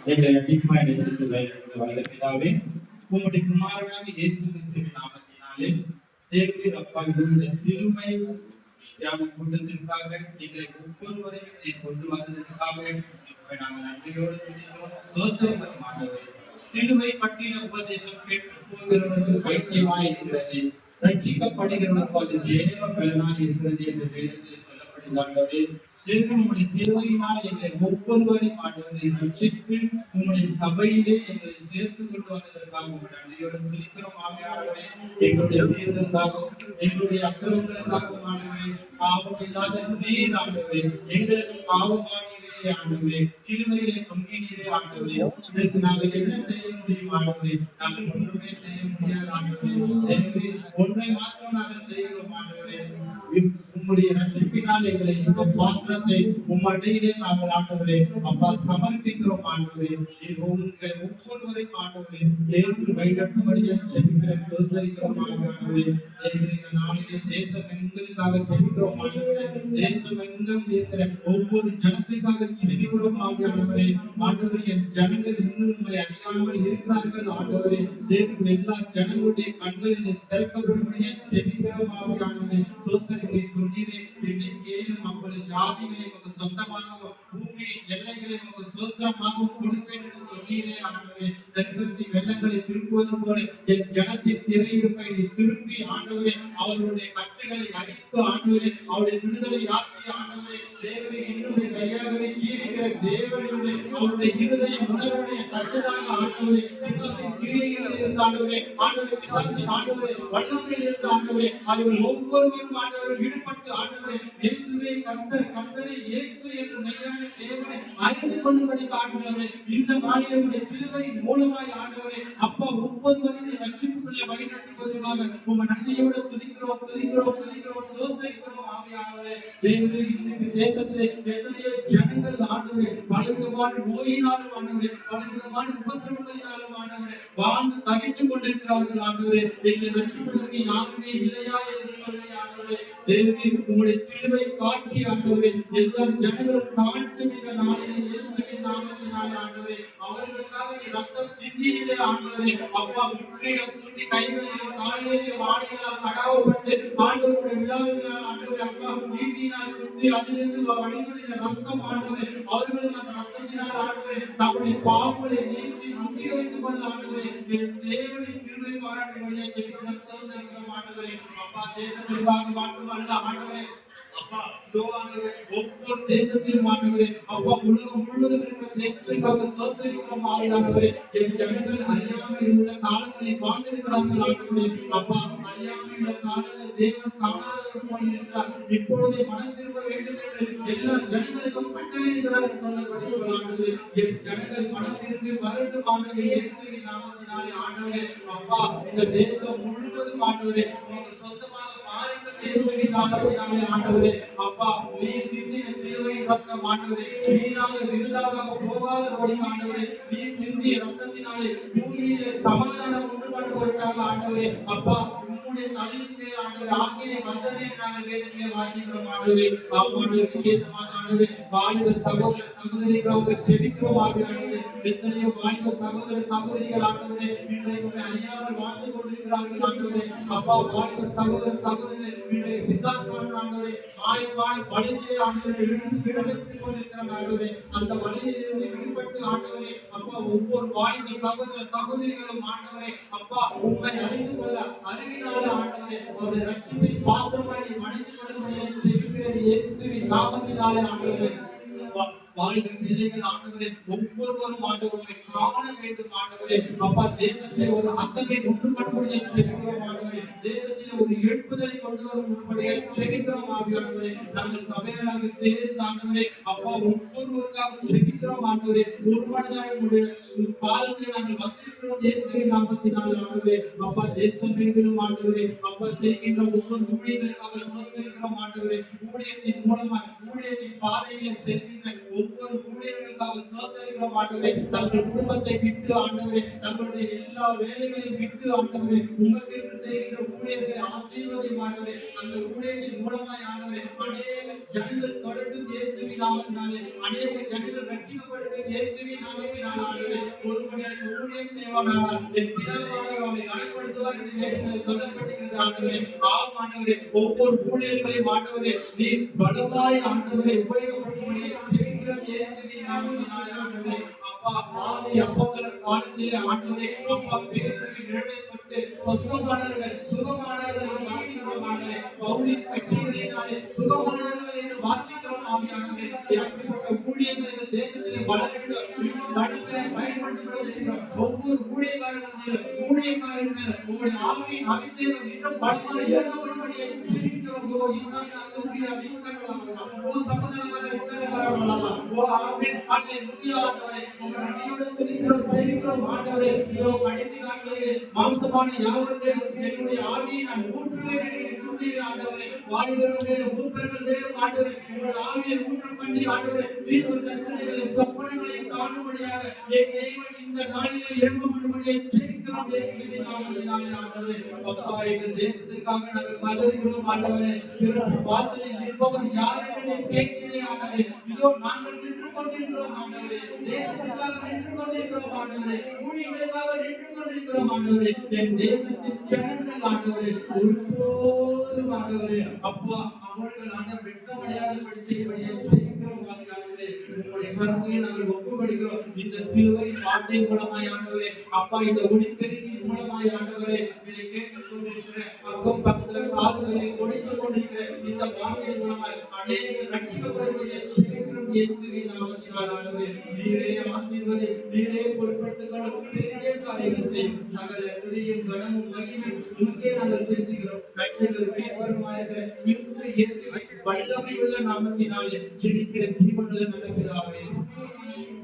எங்களை அதிகமாக எடுத்துள்ள வல்ல பிதாவே, உம்முடைய குமாரனாக இயேசு கிறிஸ்துவின் நாமத்தினாலே தேவரீர் அப்பா இவருடைய சிலுவை கூட்டத்திற்காக எங்களை ஒவ்வொருவரையும் நீ கொண்டு வந்ததற்காக நாங்கள் நன்றியோடு சோதனை சிலுவை பற்றின உபதேசம் கேட்டு போகிறவர்களுக்கு பைத்தியமாய் இருக்கிறது, ரட்சிக்கப்படுகிறவர்களுக்கு அது தேவ பலனாய் இருக்கிறது என்று வேதத்தில் சொல்லப்படுகிறார்களே. உங்களுடைய சிலுவையினால் எங்களை ஒவ்வொருவரையும் ஆண்டவரை ரட்சித்து உங்களுடைய சபையிலே எங்களை சேர்த்து கொண்டு வந்ததற்காக உங்கள் நன்றியோடு துதிக்கிறோம். ஆவியானவரே, எங்களுடைய வீரர்களுக்காகவும் எங்களுடைய அக்கிரமங்களுக்காகவும் ஆண்டவரே, பாவம் இல்லாத நீர் ஆண்டவரே, எங்களுக்கு பாவமானீரே ஆண்டவரே, சிலுவையிலே தொங்கினீரே ஆண்டவரே, இதற்கு நாங்கள் என்ன செய்ய முடியும் ஆண்டவரே? நாங்கள் ஒன்றுமே செய்ய முடியாது ஆண்டவரே. ஒன்றை மாத்திரம் நாங்கள் செய்கிறோம் ஆண்டவரே, உம்முடைய ரட்சிப்பினால் எங்களை இந்த பாத்திரத்தை உம்மடையிலே நாங்கள் ஆண்டவரே அப்பா சமர்ப்பிக்கிறோம் ஆண்டவரே. உங்களை ஒவ்வொருவரையும் ஆண்டவரே தேவன் வழிநடத்தும்படியா செபிக்கிற சோதரிக்கிறோம் ஆண்டவரே. இந்த நாளிலே தேசம் எங்களுக்காக செபிக்கிறோம் ஆண்டவரே. தேசம் எங்கும் இருக்கிற ஒவ்வொரு ஜனத்திற்காக செபிக்கிறோம் ஆண்டவரே. ஆண்டவரே, என் ஜனங்கள் இன்னும் உண்மை அறியாமல் இருக்கிறார்கள் ஆண்டவரே. தேவன் எல்லா ஜனங்களுடைய கண்களில் திறக்கப்படும்படியா செபிக்கிறோம் ஆண்டவரே. சோதரிகளை சொன்னீரே, என்னை கேளும் அப்பொழுது ஜாதிகளை உங்கள் சொந்தமாகவும் பூமி எல்லைகளை உங்கள் சுதந்திரமாகவும் கொடுப்பேன் என்று சொன்னீரே ஆண்டவரே. தெற்கத்தி வெள்ளங்களை திருப்புவது போல என் ஜனத்தின் சிறையிருப்பை நீ திருப்பி ஆண்டவரே, அவர்களுடைய கட்டுகளை அடித்து ஆண்டவரே, அவருடைய விடுதலை ஆக்கி ஆண்டவரே. தேவனை என்னுடைய கையாகவே ஜீவிக்கிற தேவனுடைய அவருடைய இருதயம் உணர்வுடைய தட்டுதாக ஆண்டவரே, பிசாசின் கிரியைகளில் இருந்து ஆண்டவரே, பிசாசின் ஆண்டவரே வல்லமையில் இருந்து ஆண்டவரே, அவர்கள் ஒவ்வொருவரும் ஆண்டவரை விடுபட்டு ஆண்டவரை இயேசுவே கர்த்தரை இயேசு என்று மெய்யான தேவனை அறிந்து கொள்ளும்படி ஆண்டவரே, இந்த நாளிலே உம்முடைய சிலுவை மூலமாய் ஆண்டவரே அப்பா ஒவ்வொருவரையும் ரட்சிப்புக்குள்ளே வழிநடத்துவதற்காக உம்மை நன்றியோடு துதிக்கிறோம் சோதரிக்கிறோம் ஆவியானவரே. தேவனே, இந்த தேசத்திலே எத்தனையோ ஜனங்கள் ஆண்டவரே பலவிதமான நோயினாலும் ஆண்டவரே, பலவிதமான உபத்திரவங்களினாலும் ஆண்டவரே வாழ்ந்து தவித்துக் கொண்டிருக்கிறார்கள் ஆண்டவரே. எங்களை ரட்சிப்பதற்கு யாருமே இல்லையா என்று சொல்லி ஆண்டவரே, தேவனே உம்முடைய சிலுவை காட்சி ஆண்டவரே எல்லா ஜனங்களும் காணட்டும் இந்த நாளிலே இயேசுவின் நாமத்தினாலே ஆண்டவரே. அவர்களுக்காக நீ ரத்தம் சிந்தினீரே ஆண்டவரே. அப்பா முற்றிலும் சுட்டி கைகளிலும் கால்களிலும் ஆடைகளால் கடாவப்பட்டு ஆண்டவருடைய விழாவினால் ஆண்டவரே அப்பா நீட்டினால் குத்தி அதிலிருந்து வழிபடுகிற ரத்தம் ஆண்டவரே, அவர்களும் அந்த ரத்தத்தினால் ஆண்டவரே தம்முடைய பாவங்களை நீக்கி சுத்திகரித்துக் கொள்ள ஆண்டவரே என் தேவனின் கிருபை பாராட்டும்படியா செபிக்கிறோம் ஆண்டவரே. அப்பா தேசத்திற்காக மட்டுமல்ல ஆண்டவரே, அப்பா ஒவ்வொரு தேசத்திலும் ஆண்டவரே அப்பா உலகம் முழுவதும் இருக்கிற தேசத்திற்காக சோதரிக்கிறோம் ஆண்டவரே. என் ஜனங்கள் அறியாமல் உள்ள காலங்களில் வாழ்ந்திருக்கிறார்கள் ஆண்டவரே. அப்பா அறியாமல் உள்ள காலங்கள் தேவன் காணாதவர் போல் இருக்கிறார். இப்பொழுதே மனம் திரும்ப வேண்டும் என்று எல்லா ஜனங்களுக்கும் பட்ட வேண்டுகிறார் சொல்லப்படுகிறது ஆண்டவரே. என் ஜனங்கள் மனம் திரும்பி வரட்டும் ஆண்டவரே, இயேசுவின் நாமத்தினாலே ஆண்டவரே. அப்பா இந்த தேசம் முழுவதும் ஆண்டவரே உங்களுக்கு சொந்தமாக ஆண்டவரே. அப்பா நீ சிந்தின சிலுவை ரத்தம் ஆண்டவரே வீணாக விருதாக போகாதபடி ஆண்டவரே, நீ சிந்திய ரத்தத்தினாலே பூமியிலே சமாதானம் உண்டு பண்ணுவதற்காக ஆண்டவரே அப்பா உம்முடைய தலையின் மேல் ஆண்டவரே ஆக்கினை வந்ததே நாங்கள் வேதத்திலே வாசிக்கிறோம் ஆண்டவரே. ஆண்டவரே ஆண்டவரே வாலிப சகோதர சகோதரிகளாக செபிக்கிறோம் ஆண்டவரே. எத்தனையோ வாலிப சகோதர சகோதரிகள் ஆண்டவரே இன்றைக்கு அறியாமல் வாழ்ந்து கொண்டிருக்கிறார்கள் ஆண்டவரே. அப்பா வாலிப சகோதர சகோதரிகள் இன்றைய பிசாசான ஆண்டவரே ஆயமான வலையிலே ஆண்டவரை விடுவித்துக் கொண்டிருக்கிறார் ஆண்டவரே. அந்த வலையில் இருந்து விடுபட்டு ஆண்டவரே அப்பா ஒவ்வொரு வாலிப சகோதர சகோதரிகளும் ஆண்டவரே அப்பா உண்மை அறிந்து கொள்ள அறிவினால ஆண்டவரே ஒரு ரட்சிப்பை பாத்திரமாய் மனித கொள்ளும்படியாக செய்கிறேன் இயேசுவின் நாமத்தினாலே ஆண்டவரே. வாலிப பிள்ளைகள் ஆண்டவரே ஒவ்வொருவரும் ஆண்டவரை காண வேண்டும் ஆண்டவரே. அப்பா தேசத்திலே ஒரு அத்தகை உண்டு பண்ணும்படியாக செபிக்கிறோம் ஆண்டவரே. தேசத்திலே ஒரு எழுப்புதலை கொண்டு வரும்படியாக செபிக்கிறோம் ஆண்டவரே. நாங்கள் சபையாக சேர்ந்து ஆண்டவரே அப்பா ஒவ்வொருவருக்காக செபிக்கிறோம் ஆண்டவரே. ஒரு மனதாக உங்களுடைய பாதத்தில் நாங்கள் வந்திருக்கிறோம் இயேசுவின் நாமத்தினாலே ஆண்டவரே. அப்பா தேசம் எங்கிலும் ஆண்டவரே அப்பா செய்கின்ற ஒவ்வொரு ஊழியர்களுக்காக சோதரிக்கிறோம் ஆண்டவரே. ஊழியத்தின் மூலமாக ஊழியத்தின் பாதையிலே செல்கின்ற ஒவ்வொரு ஊழியர்களுக்காக சோதரிக்கிறோம் ஆண்டவரே. தங்கள் குடும்பத்தை விட்டு ஆண்டவரே தங்களுடைய எல்லா வேலைகளையும் விட்டு ஆண்டவரே உங்களுக்கு செய்கின்ற ஊழியர்களை ஆசீர்வதியும் ஆண்டவரே. அந்த ஊழியத்தின் மூலமாய் ஆண்டவரே அநேக ஜனங்கள் தொடர்ந்து இயேசுவின் நாமத்தினாலே அநேக ஜனங்கள் ரட்சிக்கப்பட்டு இயேசுவின் நாமத்தினாலே எனக்கு ஊழியம் செய்வானானால் என் பிதாவானவர் அவனை கனப்படுத்துவார் என்று வேதத்தில் சொல்லப்பட்டிருக்கிறது ஆண்டவரே. ஆம் ஆண்டவரே, ஒவ்வொரு ஊழியர்களையும் ஆண்டவரே நீர் பலமாய் ஆண்டவரை உபயோகப்படுத்தும்படியே ஜெபிக்கிறோம் இயேசுவின் நாமத்தினாலே ஆண்டவரே. அப்பா ஆதி அப்போஸ்தலர் காலத்திலே ஆண்டவரே அப்பா பேருக்கு நிழலைப்பட்டு சொந்தமானவர்கள் சுகமானவர்கள் என்று வாசிக்கிறோம் ஆண்டவரே. பவுலின் கட்சிகளினாலே சுகமானவர்கள் என்று வாசிக்கிறோம் ஆவியானவரே. அப்படிப்பட்ட ஊழியர்கள் தேசத்திலே வளரட்டும், இன்னும் வளர்ச்சியை பயன்படுத்துகிறோம். ஒவ்வொரு ஊழியக்காரர்கள் மேல் உங்களுடைய ஆவியின் அபிஷேகம் இன்னும் பலமாக இறங்கப்படும்படியே ஜெபிக்கிறோம். ஓ இன்னால தூபியா விக்கரலாம் ஓ சம்பதனவர விக்கரலாம் ஓ ஆமென் ஹalleluya ஆண்டவரே. உங்கள் அடியோடு துதிக்கிறோம் ஜெபிக்கிறோம் ஆண்டவரே. இதோ கடைசி நாட்களிலே மாம்சமான யாவருக்கும் என்னுடைய ஆவியை நான் ஊற்றுவேன் என்று சொன்னீர் ஆண்டவரே. வாலிபர்கள் மூப்பர்கள் மேலும் ஆண்டவரே உங்கள் ஆவியை ஊற்ற பண்ணி ஆண்டவரே தீர்க்க தரிசனங்களையும் சொப்பனங்களையும் காணும்படியாக என் தேவன் இந்த நாளிலே எழும்ப பண்ணும்படியே ஜெபிக்கிறோம் இயேசுவின் நாமத்தினாலே ஆண்டவரே. அப்பா எங்கள் தேசத்திற்காக நாங்கள் கதறுகிறோம் ஆண்டவரே. பிறப்பு வாசலில் இருப்பவர் யார் என்று கேட்கிறேன் ஆண்டவரே. இதோ நாங்கள் நின்று கொண்டிருக்கிறோம் ஆண்டவரே. தேசத்திற்காக நின்று கொண்டிருக்கிறோம் ஆண்டவரே. ஊழியர்களுக்காக நின்று கொண்டிருக்கிறோம் ஆண்டவரே. என் தேசத்தின் ஜனங்கள் ஆண்டவரே ஒருபோதும் ஆண்டவரே அப்பா அவர்கள் ஆண்டவர் வெட்கமடையாதபடி செய்யும்படியே ஜெபிக்கிறோம் ஆண்டவரே. உங்களுடைய கருணையை நாங்கள் ஒப்புக்கொடுக்கிறோம். இந்த சிலுவை வார்த்தை மூலமாய் ஆண்டவரே அப்பா இந்த ஒளிபெருக்கின் மூலமாய் ஆண்டவரே இதை கேட்டுக் கொண்டிருக்கிற அக்கம் பக்கத்தில் காதுகளில் கொடுத்துக் கொண்டிருக்கிற இந்த வார்த்தை மூலமாய் அநேகர் ரட்சிக்கப்படுவதை ஜெபிக்கிறோம் இயேசுவின் நாமத்தினால் ஆண்டவரே. நீரே ஆசீர்வதி, நீரே பொறுப்படுத்துகிறோம். பெரிய காரியங்கள் செய்யும். சகல துதியும் கனமும் மகிமையும் உமக்கே நாங்கள் செலுத்துகிறோம். ரட்சகர் மீட்பருமாயிருக்கிற கிறிஸ்து இயேசுவின் வல்லமையுள்ள நாமத்தினாலே ஜெபிக்கிற ஜீவனுள்ள நல்ல பிதாவே.